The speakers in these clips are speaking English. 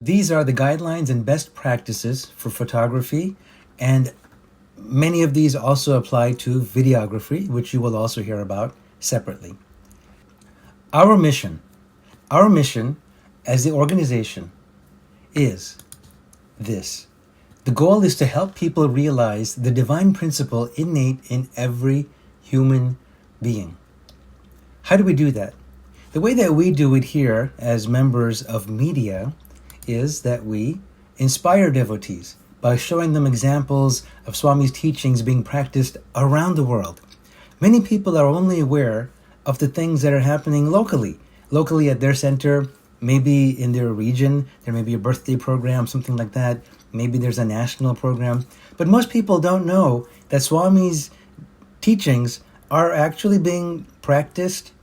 These are the guidelines and best practices for photography, and many of these also apply to videography, which you will also hear about separately. Our mission as the organization is this. The goal is to help people realize the divine principle innate in every human being. How do we do that? The way that we do it here as members of media is that we inspire devotees by showing them examples of Swami's teachings being practiced around the world. Many people are only aware of the things that are happening locally at their center, maybe in their region. There may be a birthday program, something like that. Maybe there's a national program. But most people don't know that Swami's teachings are actually being practiced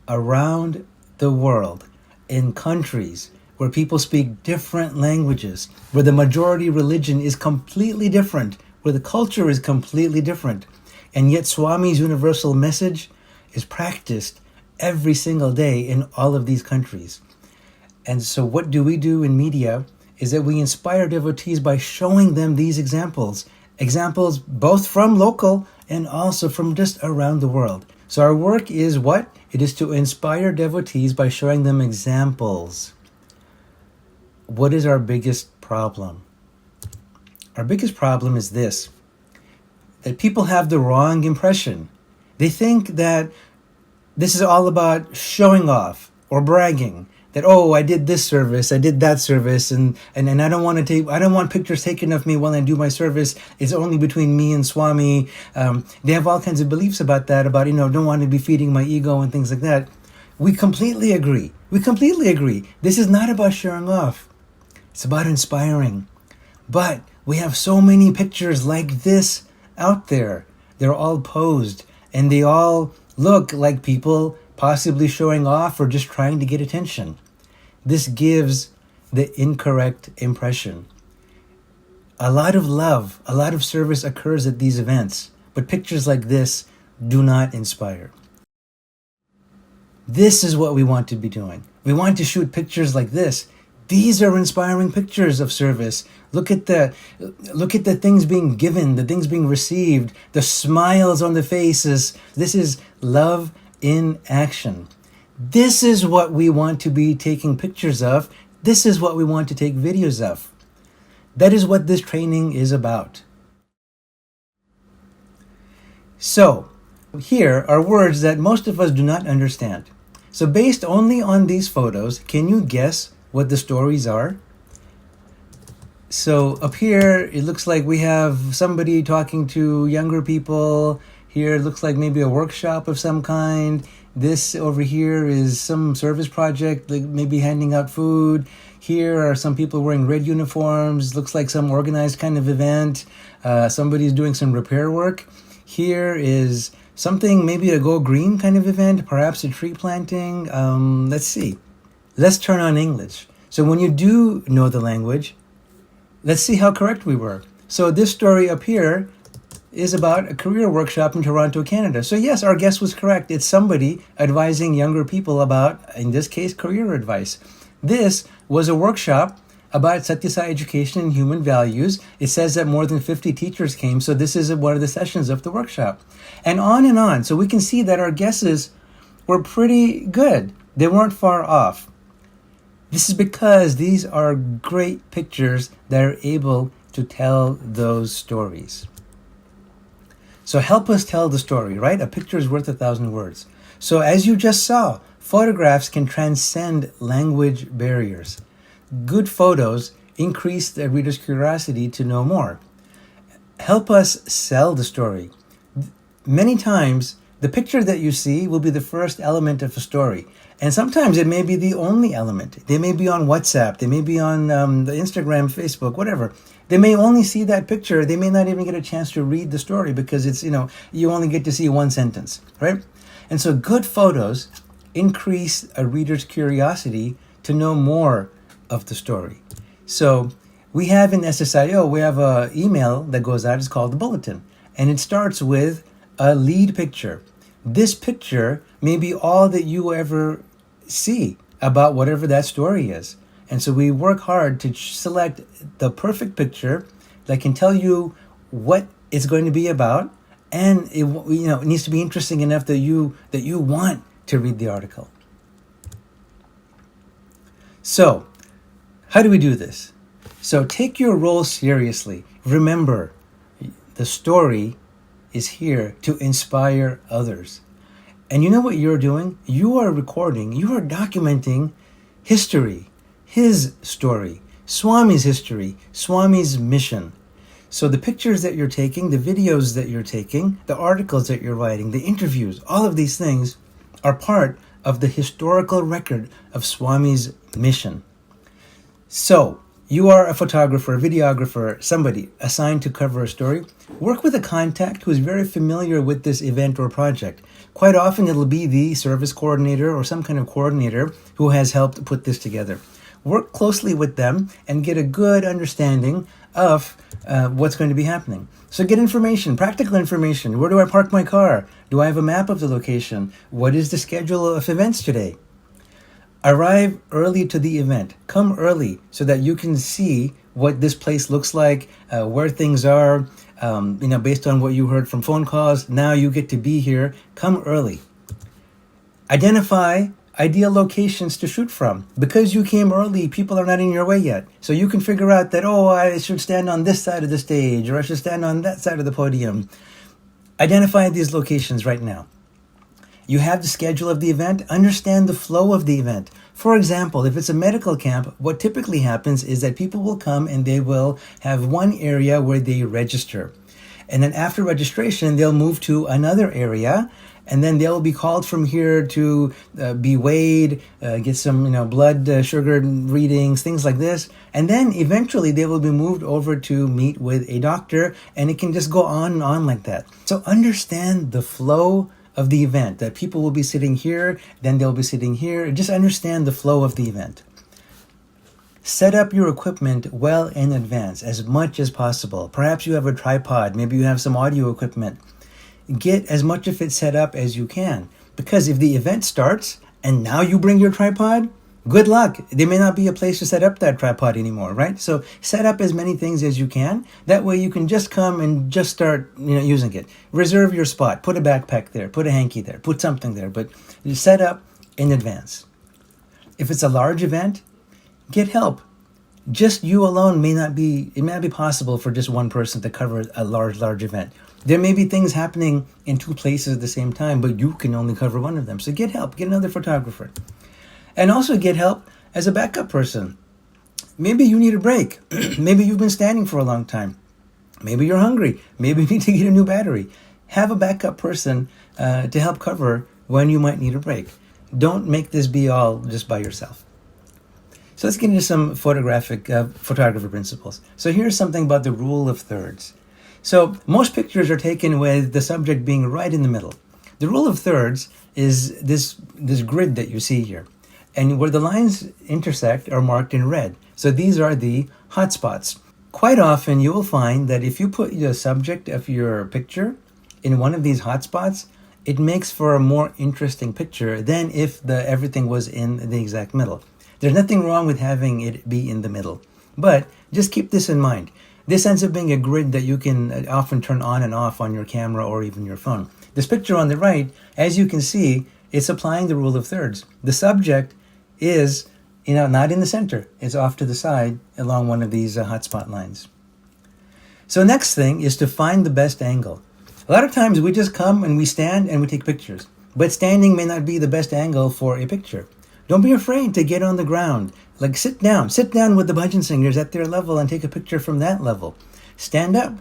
around the world, in countries where people speak different languages, where the majority religion is completely different, where the culture is completely different. And yet Swami's universal message is practiced every single day in all of these countries. And so what do we do in media is that we inspire devotees by showing them these examples both from local and also from just around the world. So our work is what? It is to inspire devotees by showing them examples. What is our biggest problem? Our biggest problem is this, that people have the wrong impression. They think that this is all about showing off or bragging. That, oh, I did this service, I did that service, and I don't want pictures taken of me while I do my service. It's only between me and Swami. They have all kinds of beliefs about that, about, don't want to be feeding my ego and things like that. We completely agree. This is not about showing off. It's about inspiring. But we have so many pictures like this out there. They're all posed, and they all look like people possibly showing off or just trying to get attention. This gives the incorrect impression. A lot of love, a lot of service occurs at these events, but pictures like this do not inspire. This is what we want to be doing. We want to shoot pictures like this. These are inspiring pictures of service. Look at the things being given, the things being received, the smiles on the faces. This is love in action. This is what we want to be taking pictures of. This is what we want to take videos of. That is what this training is about. So, here are words that most of us do not understand. So based only on these photos, can you guess what the stories are? So up here, it looks like we have somebody talking to younger people. Here it looks like maybe a workshop of some kind. This over here is some service project, like maybe handing out food. Here are some people wearing red uniforms. Looks like some organized kind of event. Somebody's doing some repair work. Here is something, maybe a Go Green kind of event, perhaps a tree planting. Let's see. Let's turn on English. So when you do know the language, let's see how correct we were. So this story up here is about a career workshop in Toronto, Canada. So yes, our guess was correct. It's somebody advising younger people about, in this case, career advice. This was a workshop about Sathya Sai education and human values. It says that more than 50 teachers came, so this is one of the sessions of the workshop. And on and on. So we can see that our guesses were pretty good. They weren't far off. This is because these are great pictures that are able to tell those stories. So help us tell the story, right? A picture is worth 1,000 words. So as you just saw, photographs can transcend language barriers. Good photos increase the reader's curiosity to know more. Help us sell the story. Many times, the picture that you see will be the first element of a story. And sometimes it may be the only element. They may be on WhatsApp. They may be on the Instagram, Facebook, whatever. They may only see that picture. They may not even get a chance to read the story because it's, you only get to see one sentence, right? And so good photos increase a reader's curiosity to know more of the story. So we have in SSIO, we have an email that goes out. It's called the Bulletin. And it starts with a lead picture. This picture may be all that you ever see about whatever that story is. And so we work hard to select the perfect picture that can tell you what it's going to be about, and it needs to be interesting enough that you want to read the article. So, how do we do this? So take your role seriously. Remember, the story is here to inspire others. And you know what you're doing? You are recording, you are documenting history, his story, Swami's history, Swami's mission. So the pictures that you're taking, the videos that you're taking, the articles that you're writing, the interviews, all of these things are part of the historical record of Swami's mission. So, you are a photographer, a videographer, somebody assigned to cover a story. Work with a contact who is very familiar with this event or project. Quite often it'll be the service coordinator or some kind of coordinator who has helped put this together. Work closely with them and get a good understanding of what's going to be happening. So get information, practical information. Where do I park my car? Do I have a map of the location? What is the schedule of events today? Arrive early to the event. Come early so that you can see what this place looks like, where things are, based on what you heard from phone calls. Now you get to be here. Come early. Identify ideal locations to shoot from. Because you came early, people are not in your way yet. So you can figure out that, I should stand on this side of the stage, or I should stand on that side of the podium. Identify these locations right now. You have the schedule of the event. Understand the flow of the event. For example, if it's a medical camp, what typically happens is that people will come and they will have one area where they register. And then after registration, they'll move to another area, and then they'll be called from here to be weighed, get some blood sugar readings, things like this. And then eventually they will be moved over to meet with a doctor, and it can just go on and on like that. So understand the flow of the event, that people will be sitting here, then they'll be sitting here. Just understand the flow of the event. Set up your equipment well in advance, as much as possible. Perhaps you have a tripod, maybe you have some audio equipment. Get as much of it set up as you can, because if the event starts and now you bring your tripod, good luck. There may not be a place to set up that tripod anymore, right? So set up as many things as you can. That way you can just come and just start using it. Reserve your spot. Put a backpack there. Put a hanky there. Put something there. But you set up in advance. If it's a large event, get help. Just you alone may not be possible for just one person to cover a large event. There may be things happening in two places at the same time, but you can only cover one of them. So get help. Get another photographer. And also get help as a backup person. Maybe you need a break. Maybe you've been standing for a long time. Maybe you're hungry. Maybe you need to get a new battery. Have a backup person to help cover when you might need a break. Don't make this be all just by yourself. So let's get into some photography principles. So here's something about the rule of thirds. So most pictures are taken with the subject being right in the middle. The rule of thirds is this grid that you see here. And where the lines intersect are marked in red. So these are the hotspots. Quite often you will find that if you put the subject of your picture in one of these hotspots, it makes for a more interesting picture than if everything was in the exact middle. There's nothing wrong with having it be in the middle. But just keep this in mind. This ends up being a grid that you can often turn on and off on your camera or even your phone. This picture on the right, as you can see, it's applying the rule of thirds. The subject is, not in the center. It's off to the side along one of these hotspot lines. So next thing is to find the best angle. A lot of times we just come and we stand and we take pictures. But standing may not be the best angle for a picture. Don't be afraid to get on the ground. Like sit down with the bhajan singers at their level and take a picture from that level. Stand up,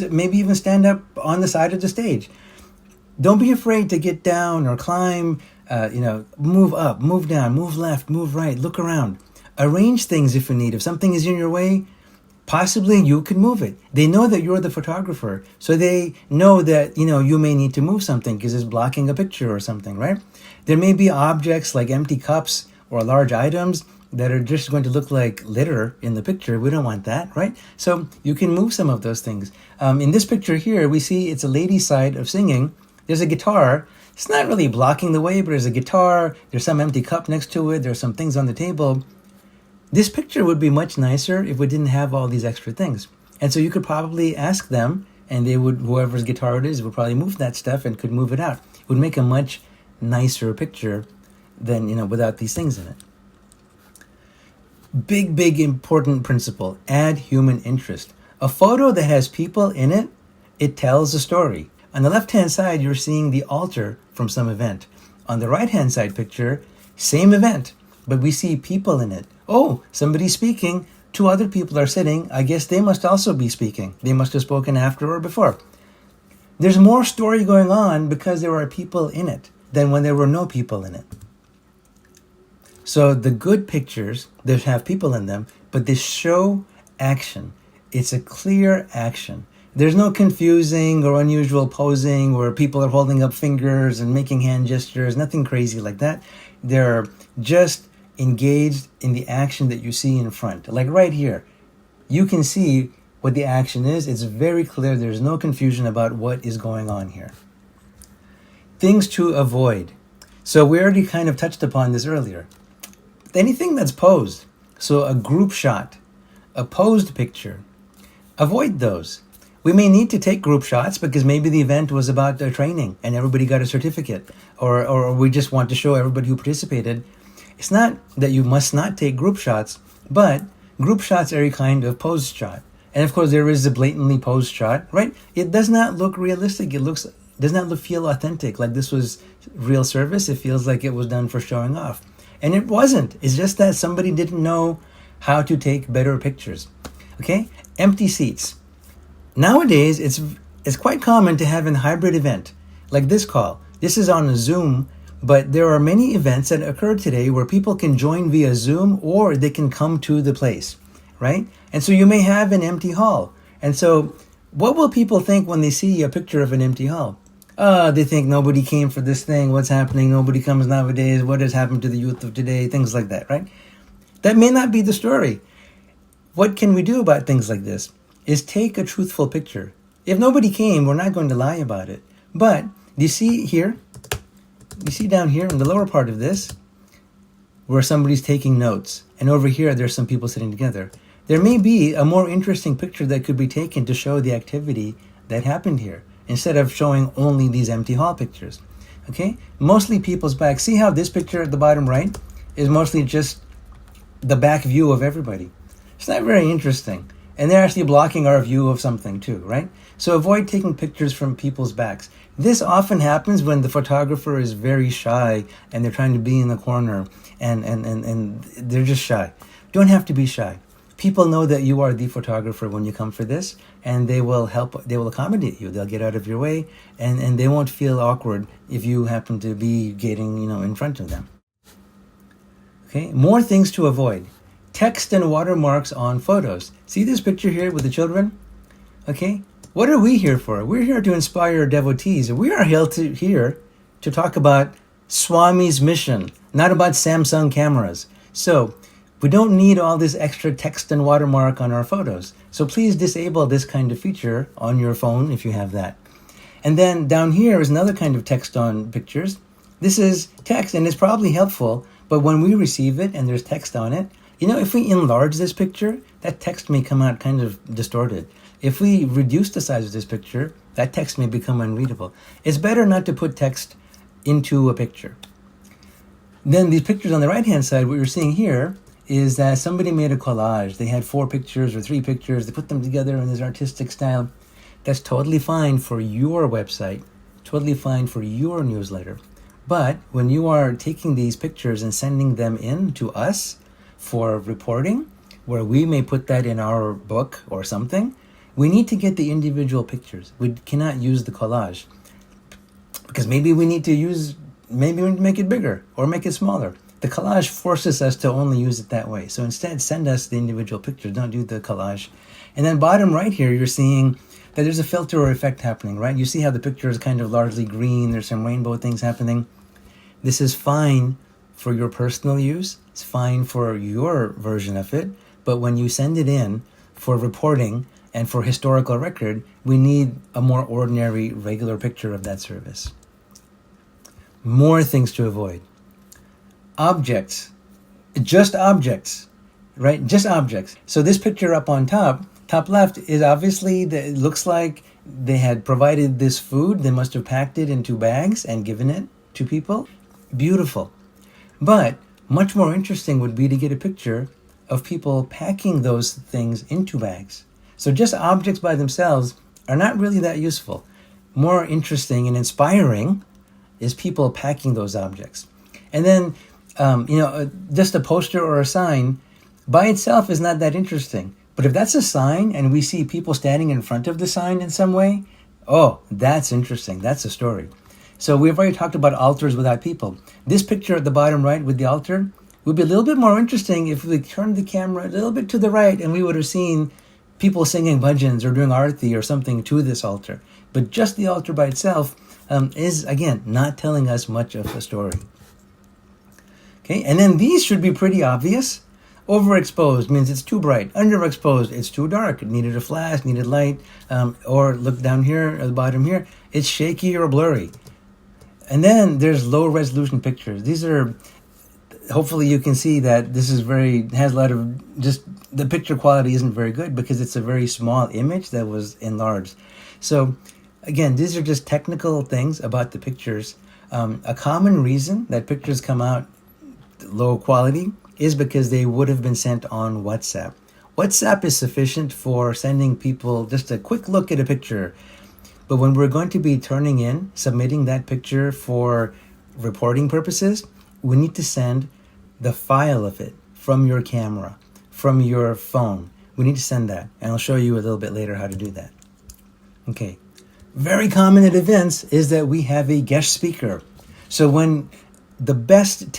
maybe even stand up on the side of the stage. Don't be afraid to get down or climb, move up, move down, move left, move right, look around. Arrange things if you need. If something is in your way, possibly you can move it. They know that you're the photographer, so they know that, you may need to move something because it's blocking a picture or something, right? There may be objects like empty cups or large items that are just going to look like litter in the picture. We don't want that, right? So you can move some of those things. In this picture here, we see it's a lady's side of singing. There's a guitar. It's not really blocking the way, but there's a guitar. There's some empty cup next to it. There's some things on the table. This picture would be much nicer if we didn't have all these extra things. And so you could probably ask them, and they would, whoever's guitar it is, would probably move that stuff and could move it out. It would make a much nicer picture than, without these things in it. Big important principle, add human interest. A photo that has people in it, it tells a story. On the left-hand side, you're seeing the altar from some event. On the right-hand side picture, same event, but we see people in it. Oh, somebody's speaking. 2 other people are sitting. I guess they must also be speaking. They must have spoken after or before. There's more story going on because there are people in it than when there were no people in it. So the good pictures, they have people in them, but they show action. It's a clear action. There's no confusing or unusual posing where people are holding up fingers and making hand gestures, nothing crazy like that. They're just engaged in the action that you see in front. Like right here, you can see what the action is. It's very clear. There's no confusion about what is going on here. Things to avoid. So we already kind of touched upon this earlier. Anything that's posed, so a group shot, a posed picture, avoid those. We may need to take group shots because maybe the event was about training and everybody got a certificate, or we just want to show everybody who participated. It's not that you must not take group shots, but group shots are a kind of posed shot. And of course there is a blatantly posed shot, right? It does not look realistic. It does not feel authentic, like this was real service. It feels like it was done for showing off. And it wasn't. It's just that somebody didn't know how to take better pictures. Okay? Empty seats. Nowadays, it's quite common to have a hybrid event, like this call. This is on a Zoom, but there are many events that occur today where people can join via Zoom or they can come to the place, right? And so you may have an empty hall. And so what will people think when they see a picture of an empty hall? They think nobody came for this thing. What's happening? Nobody comes nowadays. What has happened to the youth of today? Things like that, right? That may not be the story. What can we do about things like this? Is take a truthful picture. If nobody came, we're not going to lie about it. But you see here, you see down here in the lower part of this, where somebody's taking notes. And over here, there's some people sitting together. There may be a more interesting picture that could be taken to show the activity that happened here, instead of showing only these empty hall pictures. Okay? Mostly people's back. See how this picture at the bottom right is mostly just the back view of everybody. It's not very interesting. And they're actually blocking our view of something too, right? So avoid taking pictures from people's backs. This often happens when the photographer is very shy and they're trying to be in the corner and they're just shy. Don't have to be shy. People know that you are the photographer when you come for this, and they will accommodate you. They'll get out of your way, and they won't feel awkward if you happen to be getting, in front of them. Okay, more things to avoid. Text and watermarks on photos. See this picture here with the children? Okay, what are we here for? We're here to inspire devotees. We are here to talk about Swami's mission, not about Samsung cameras. So we don't need all this extra text and watermark on our photos. So please disable this kind of feature on your phone if you have that. And then down here is another kind of text on pictures. This is text, and it's probably helpful, but when we receive it and there's text on it, if we enlarge this picture, that text may come out kind of distorted. If we reduce the size of this picture, that text may become unreadable. It's better not to put text into a picture. Then these pictures on the right-hand side, what you're seeing here is that somebody made a collage. They had 4 pictures or 3 pictures. They put them together in this artistic style. That's totally fine for your website, totally fine for your newsletter. But when you are taking these pictures and sending them in to us for reporting, where we may put that in our book or something, we need to get the individual pictures. We cannot use the collage because maybe we need to make it bigger or make it smaller. The collage forces us to only use it that way. So instead, send us the individual pictures. Don't do the collage. And then bottom right here, you're seeing that there's a filter or effect happening, right? You see how the picture is kind of largely green. There's some rainbow things happening. This is fine for your personal use. It's fine for your version of it. But when you send it in for reporting and for historical record, we need a more ordinary, regular picture of that service. More things to avoid. Objects, just objects. right? Just objects. So this picture up on top left, is obviously, it looks like they had provided this food. They must have packed it into bags and given it to people. Beautiful. But much more interesting would be to get a picture of people packing those things into bags. So just objects by themselves are not really that useful. More interesting and inspiring is people packing those objects. And then, just a poster or a sign by itself is not that interesting. But if that's a sign and we see people standing in front of the sign in some way, oh, that's interesting. That's a story. So we've already talked about altars without people. This picture at the bottom right with the altar would be a little bit more interesting if we turned the camera a little bit to the right and we would have seen people singing bhajans or doing arati or something to this altar. But just the altar by itself is, again, not telling us much of a story. Okay, and then these should be pretty obvious. Overexposed means it's too bright. Underexposed, it's too dark. It needed a flash, needed light. Or look down here at the bottom here, it's shaky or blurry. And then there's low resolution pictures. These are, hopefully you can see that this is has a lot of, just the picture quality isn't very good because it's a very small image that was enlarged. So again, these are just technical things about the pictures. A common reason that pictures come out low quality is because they would have been sent on WhatsApp. WhatsApp is sufficient for sending people just a quick look at a picture. But when we're going to be submitting that picture for reporting purposes, we need to send the file of it from your camera, from your phone. We need to send that. And I'll show you a little bit later how to do that. Okay. Very common at events is that we have a guest speaker. So when the best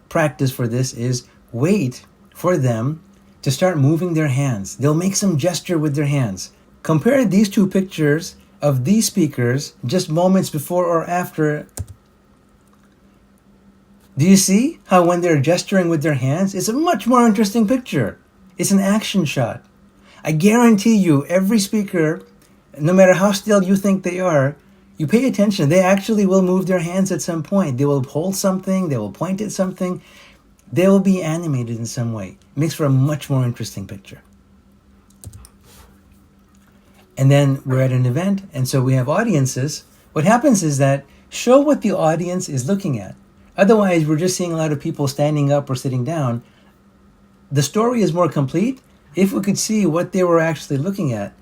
practice for this is wait for them to start moving their hands. They'll make some gesture with their hands. Compare these two pictures of these speakers just moments before or after. Do you see how when they're gesturing with their hands, it's a much more interesting picture? It's an action shot. I guarantee you, every speaker, no matter how still you think they are, you pay attention, they actually will move their hands at some point. They will hold something, they will point at something. They will be animated in some way. It makes for a much more interesting picture. And then we're at an event, and so we have audiences. What happens is that show what the audience is looking at. Otherwise, we're just seeing a lot of people standing up or sitting down. The story is more complete if we could see what they were actually looking at,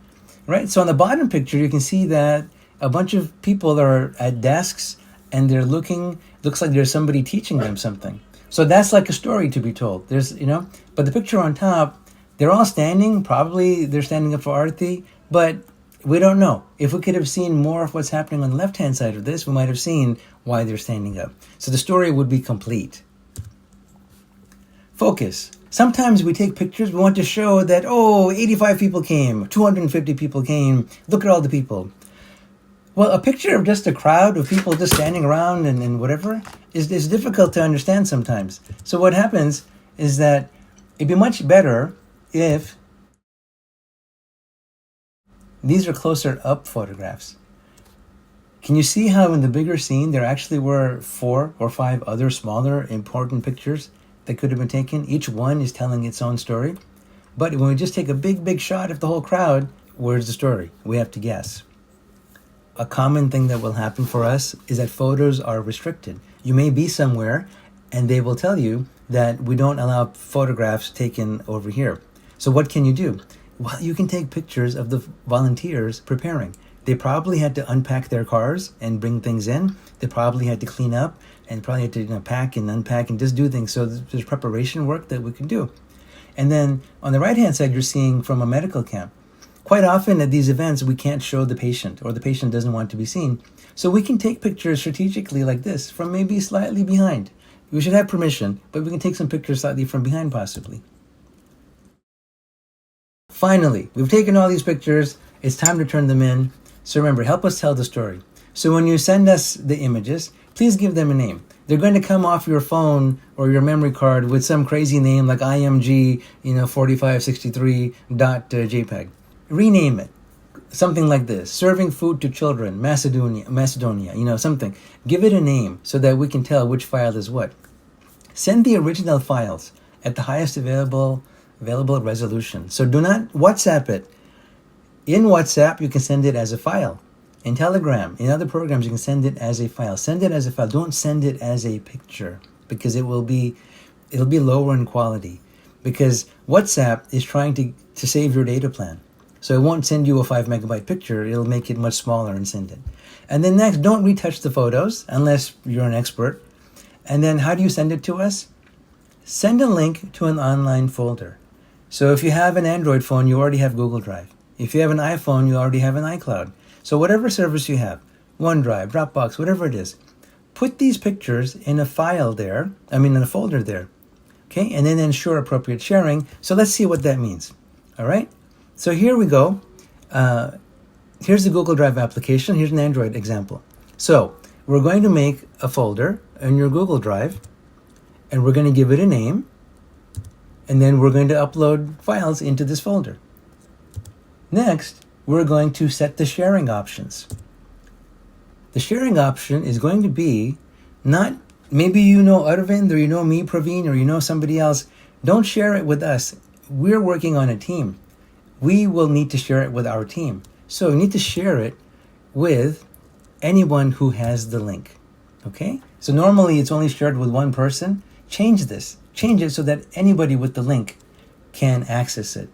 right? So on the bottom picture, you can see that a bunch of people are at desks, and they're looks like there's somebody teaching them something. So that's like a story to be told. But the picture on top, they're all standing. Probably they're standing up for arati, but we don't know. If we could have seen more of what's happening on the left-hand side of this, we might have seen why they're standing up. So the story would be complete. Focus. Sometimes we take pictures, we want to show that, 85 people came, 250 people came, look at all the people. Well, a picture of just a crowd of people just standing around and whatever is difficult to understand sometimes. So what happens is that it'd be much better if these are closer up photographs. Can you see how in the bigger scene there actually were 4 or 5 other smaller important pictures that could have been taken? Each one is telling its own story. But when we just take a big shot of the whole crowd, where's the story? We have to guess. A common thing that will happen for us is that photos are restricted. You may be somewhere and they will tell you that we don't allow photographs taken over here. So what can you do? Well, you can take pictures of the volunteers preparing. They probably had to unpack their cars and bring things in. They probably had to clean up and probably had to pack and unpack and just do things. So there's preparation work that we can do. And then on the right-hand side, you're seeing from a medical camp. Quite often at these events, we can't show the patient or the patient doesn't want to be seen. So we can take pictures strategically like this from maybe slightly behind. We should have permission, but we can take some pictures slightly from behind possibly. Finally, we've taken all these pictures. It's time to turn them in. So remember, help us tell the story. So when you send us the images, please give them a name. They're going to come off your phone or your memory card with some crazy name like IMG, 4563.jpg. Rename it. Something like this. Serving food to children, Macedonia, something. Give it a name so that we can tell which file is what. Send the original files at the highest available resolution. So do not WhatsApp it. In WhatsApp, you can send it as a file. In Telegram, in other programs, you can send it as a file. Send it as a file. Don't send it as a picture, because it'll be lower in quality. Because WhatsApp is trying to save your data plan. So it won't send you a 5 megabyte picture. It'll make it much smaller and send it. And then next, don't retouch the photos unless you're an expert. And then how do you send it to us? Send a link to an online folder. So if you have an Android phone, you already have Google Drive. If you have an iPhone, you already have an iCloud. So whatever service you have, OneDrive, Dropbox, whatever it is, put these pictures in a file there, in a folder there. Okay, and then ensure appropriate sharing. So let's see what that means. All right, so here we go. Here's the Google Drive application. Here's an Android example. So we're going to make a folder in your Google Drive, and we're going to give it a name, and then we're going to upload files into this folder. Next, we're going to set the sharing options. The sharing option is going to be not, maybe you know Arvind, or you know me, Praveen, or you know somebody else. Don't share it with us. We're working on a team. We will need to share it with our team. So you need to share it with anyone who has the link. Okay? So normally it's only shared with one person. Change this. Change it so that anybody with the link can access it.